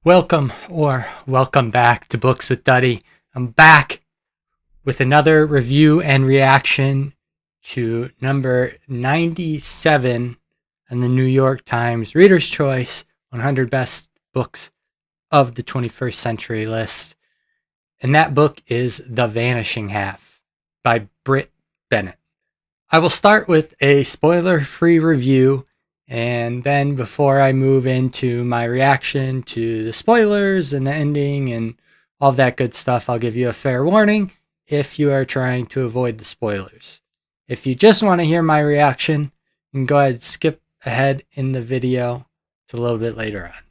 Welcome back to Books with Duddy. I'm back with another review and reaction to number 97 on the New York Times Reader's Choice 100 Best Books of the 21st Century list. And that book is The Vanishing Half by Britt Bennett. I will start with a spoiler-free review, and then before I move into my reaction to the spoilers and the ending and all that good stuff, I'll give you a fair warning if you are trying to avoid the spoilers. If you just want to hear my reaction, you can go ahead and skip ahead in the video to a little bit later on.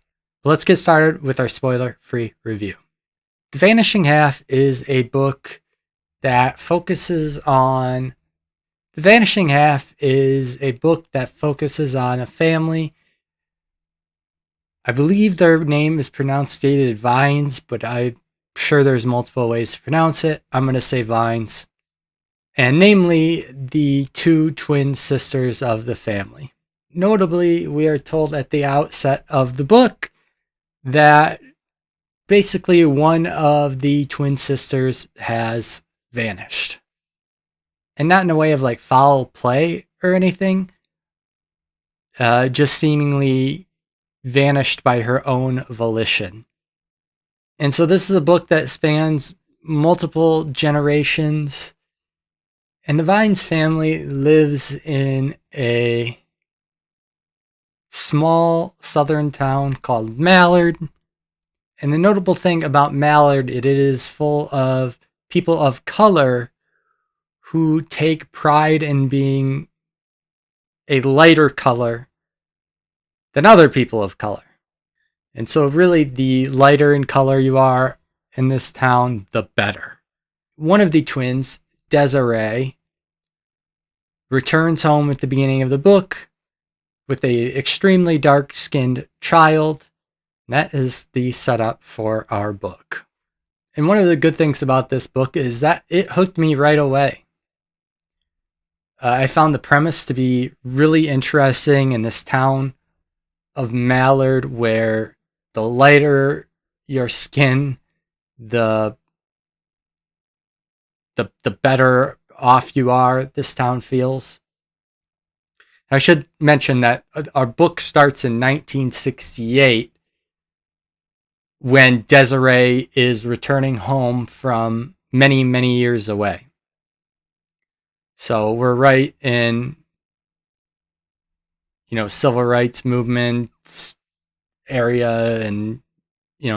But let's get started with our spoiler-free review. The Vanishing Half is a book that focuses on The Vanishing Half is a book that focuses on a family. I believe their name is pronounced Vignes, but I'm sure there's multiple ways to pronounce it. I'm going to say Vignes. And namely, the two twin sisters of the family. Notably, we are told at the outset of the book that basically one of the twin sisters has vanished. And not in a way of like foul play or anything, just seemingly vanished by her own volition. And so this is a book that spans multiple generations, and the Vignes family lives in a small southern town called Mallard. And the notable thing about Mallard, it is full of people of color who take pride in being a lighter color than other people of color. And so really the lighter in color you are in this town, the better. One of the twins, Desiree, returns home at the beginning of the book with a extremely dark-skinned child. That is the setup for our book. And one of the good things about this book is that it hooked me right away. I found the premise to be really interesting in this town of Mallard, where the lighter your skin, the better off you are, this town feels. I should mention that our book starts in 1968, when Desiree is returning home from many, many years away. So we're right in, civil rights movement area and,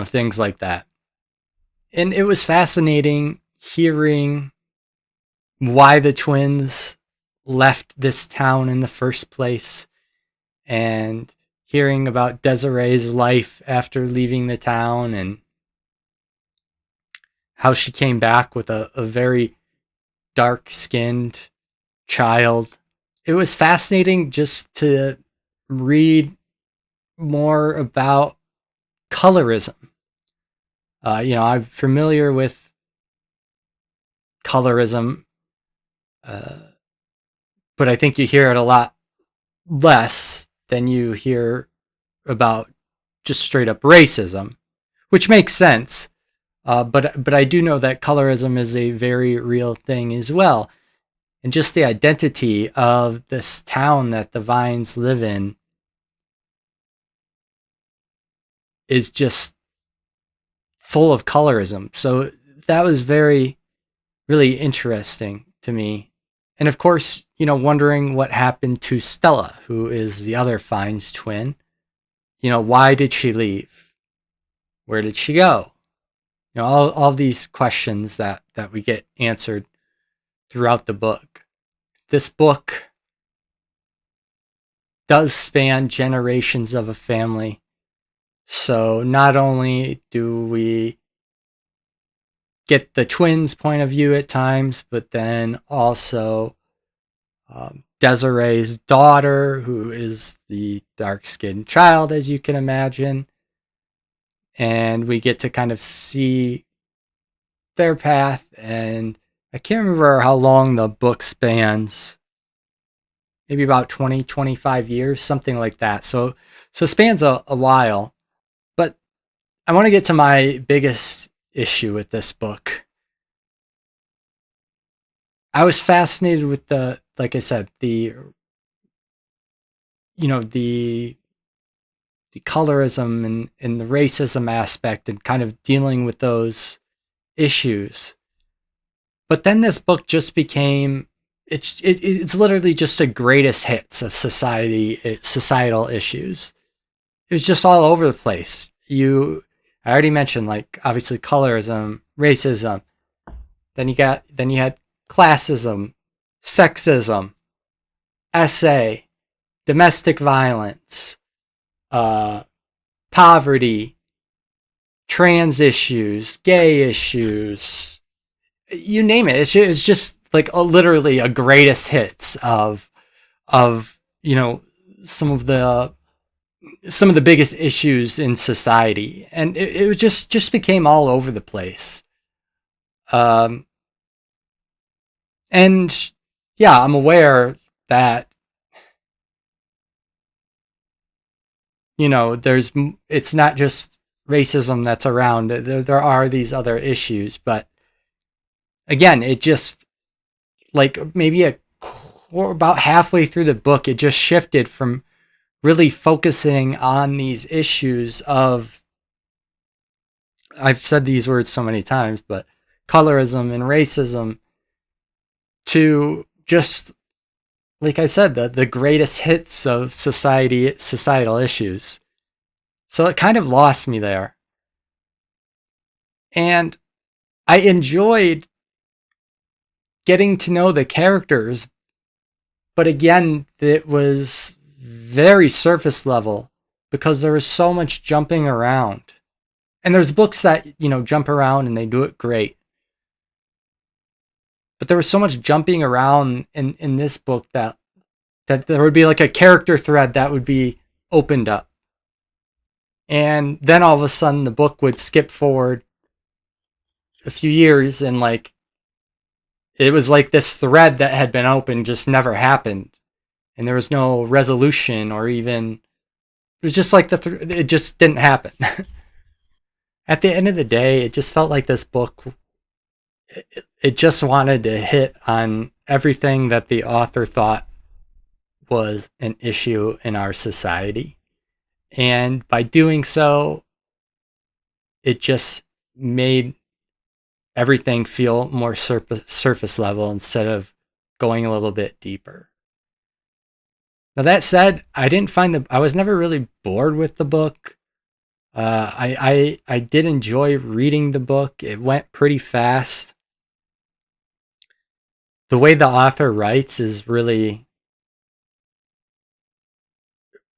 things like that. And it was fascinating hearing why the twins left this town in the first place, and hearing about Desiree's life after leaving the town and how she came back with a very dark-skinned child. It was fascinating just to read more about colorism. I'm familiar with colorism, but I think you hear it a lot less than you hear about just straight up racism, which makes sense. But I do know that colorism is a very real thing as well. And just the identity of this town that the Vignes live in is just full of colorism. So that was really interesting to me. And of course, wondering what happened to Stella, who is the other Vignes twin. Why did she leave? Where did she go? All these questions that we get answered throughout the book. This book does span generations of a family. So not only do we get the twins' point of view at times, but then also Desiree's daughter, who is the dark-skinned child, as you can imagine. And we get to kind of see their path, and I can't remember how long the book spans. Maybe about 20, 25 years, something like that. So it spans a while. But I want to get to my biggest issue with this book. I was fascinated with like I said, the colorism and the racism aspect and kind of dealing with those issues. But then this book just became it's literally just the greatest hits of societal issues. It was just all over the place. I already mentioned, like, obviously colorism, racism. Then you had classism, sexism, essay, domestic violence, poverty, trans issues, gay issues, you name it. It's just like literally a greatest hits of some of the biggest issues in society, and it just became all over the place. And yeah, I'm aware that it's not just racism that's around. There are these other issues, but again, it just, like, maybe about halfway through the book, it just shifted from really focusing on these issues of, I've said these words so many times, but colorism and racism, to just, like I said, the greatest hits of societal issues. So it kind of lost me there. And I enjoyed getting to know the characters, but again, it was very surface level because there was so much jumping around. And there's books that, jump around and they do it great. But there was so much jumping around in this book that there would be like a character thread that would be opened up. And then all of a sudden the book would skip forward a few years, and like it was like this thread that had been opened just never happened. And there was no resolution, or even, it was just like it just didn't happen. At the end of the day, it just felt like this book, it just wanted to hit on everything that the author thought was an issue in our society. And by doing so, it just made everything feel more surface level instead of going a little bit deeper. Now, that said, I was never really bored with the book. I did enjoy reading the book. It went pretty fast. The way the author writes is really,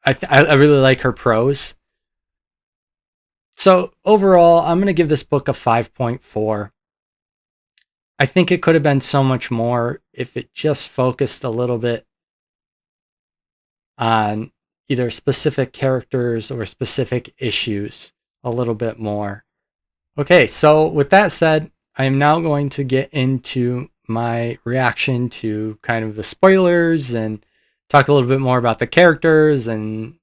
I really like her prose. So overall, I'm going to give this book a 5.4. I think it could have been so much more if it just focused a little bit on either specific characters or specific issues a little bit more. Okay, so with that said, I am now going to get into my reaction to kind of the spoilers and talk a little bit more about the characters and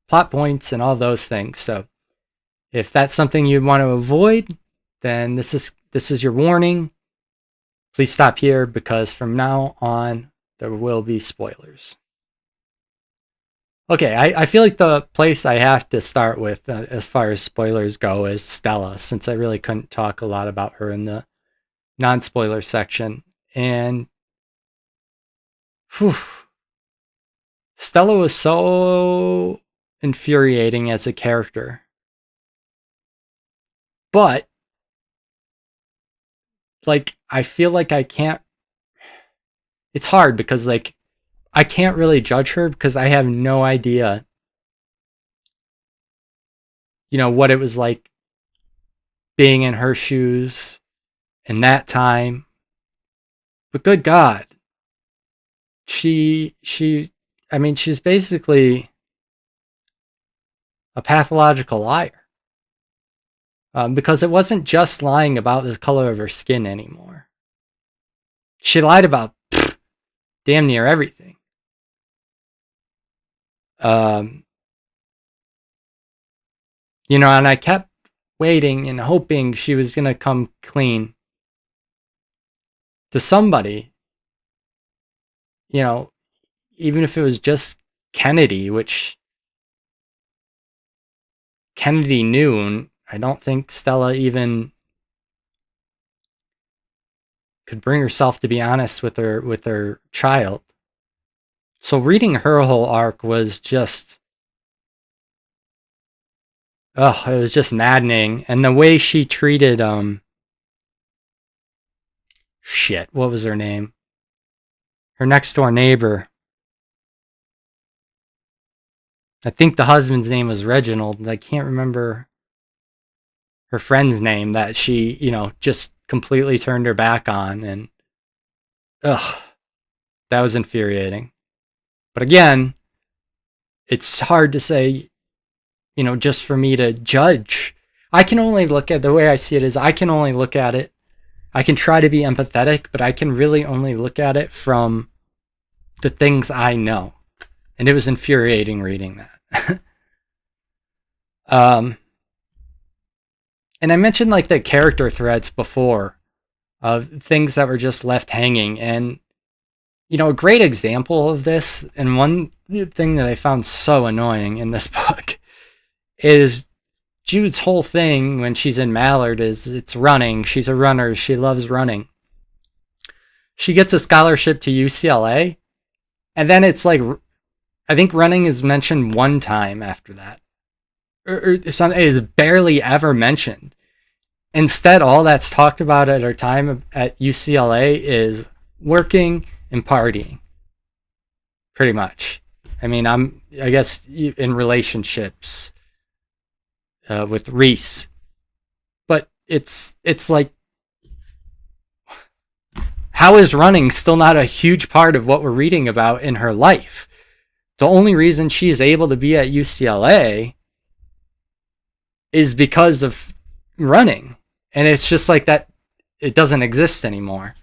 plot points and all those things. So if that's something you want to avoid, then this is your warning. Please stop here, because from now on there will be spoilers. Okay, I feel like the place I have to start with as far as spoilers go is Stella, since I really couldn't talk a lot about her in the non-spoiler section. And whew, Stella was so infuriating as a character. But like, I feel like I can't, it's hard because like I can't really judge her because I have no idea, what it was like being in her shoes in that time. But good God, she's basically a pathological liar. Because it wasn't just lying about the color of her skin anymore. She lied about damn near everything. And I kept waiting and hoping she was going to come clean to somebody, even if it was just Kennedy, which Kennedy knew, and I don't think Stella even could bring herself to be honest with her child. So reading her whole arc was just, it was just maddening. And the way she treated, what was her name? Her next door neighbor. I think the husband's name was Reginald. I can't remember her friend's name that she, just completely turned her back on. And, that was infuriating. But again, it's hard to say, just for me to judge. I can only look at, the way I see it is, I can only look at it. I can try to be empathetic, but I can really only look at it from the things I know. And it was infuriating reading that. And I mentioned like the character threads before of things that were just left hanging. And, a great example of this, and one thing that I found so annoying in this book, is Jude's whole thing when she's in Mallard is it's running. She's a runner. She loves running. She gets a scholarship to UCLA, and then it's like, I think running is mentioned one time after that. Or something is barely ever mentioned. Instead, all that's talked about at her time at UCLA is working and partying. Pretty much. I mean, I guess in relationships with Reese. But it's like, how is running still not a huge part of what we're reading about in her life? The only reason she is able to be at UCLA is because of running. And it's just like that, it doesn't exist anymore.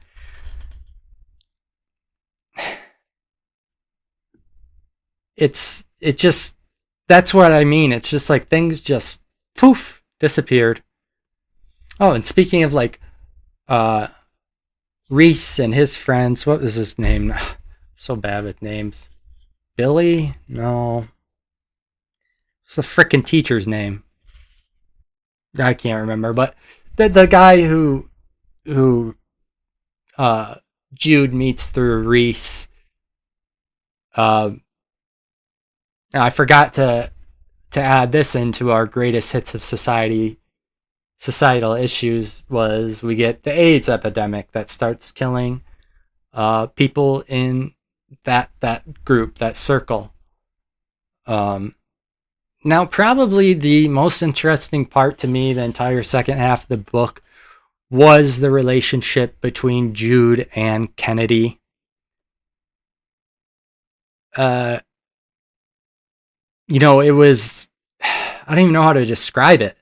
That's what I mean. It's just like things just poof, disappeared. Oh, and speaking of like Reese and his friends, what was his name? So bad with names. Billy? No. What's the frickin' teacher's name? I can't remember, but the guy who Jude meets through Reese. I forgot to add this into our greatest hits of societal issues was we get the AIDS epidemic that starts killing people in that group, that circle. Now, probably the most interesting part to me, the entire second half of the book, was the relationship between Jude and Kennedy. It was, I don't even know how to describe it.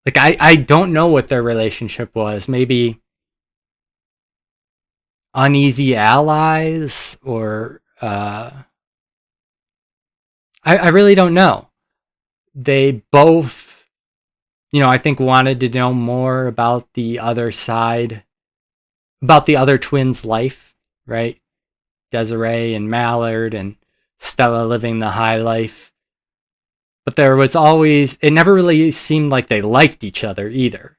Like, I don't know what their relationship was. Maybe uneasy allies, or I really don't know. They both, I think wanted to know more about the other side, about the other twins' life, right? Desiree and Mallard and Stella living the high life. But there was always, it never really seemed like they liked each other either.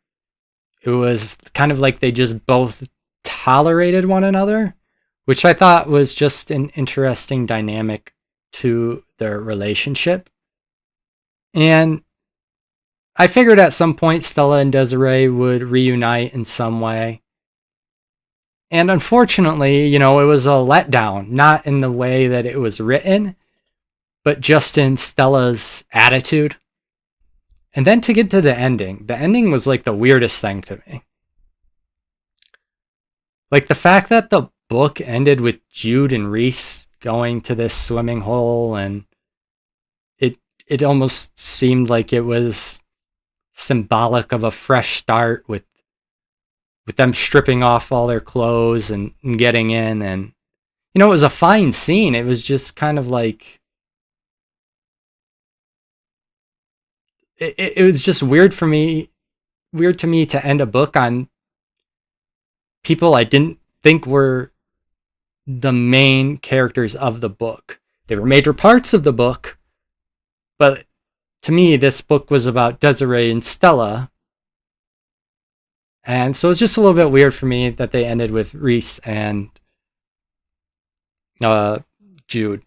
It was kind of like they just both tolerated one another, which I thought was just an interesting dynamic to their relationship. And I figured at some point Stella and Desiree would reunite in some way. And unfortunately, it was a letdown, not in the way that it was written, but just in Stella's attitude. And then to get to the ending was like the weirdest thing to me. Like the fact that the book ended with Jude and Reese going to this swimming hole, and it almost seemed like it was symbolic of a fresh start with them stripping off all their clothes and getting in. And, it was a fine scene. It was just kind of like, it was just weird to me to end a book on people I didn't think were the main characters of the book. They were major parts of the book, but to me, this book was about Desiree and Stella. And so it's just a little bit weird for me that they ended with Reese and Jude.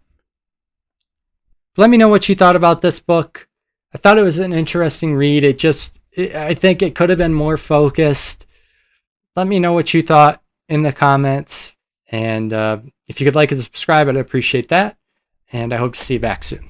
Let me know what you thought about this book. I thought it was an interesting read. I think it could have been more focused. Let me know what you thought in the comments. And if you could like and subscribe, I'd appreciate that. And I hope to see you back soon.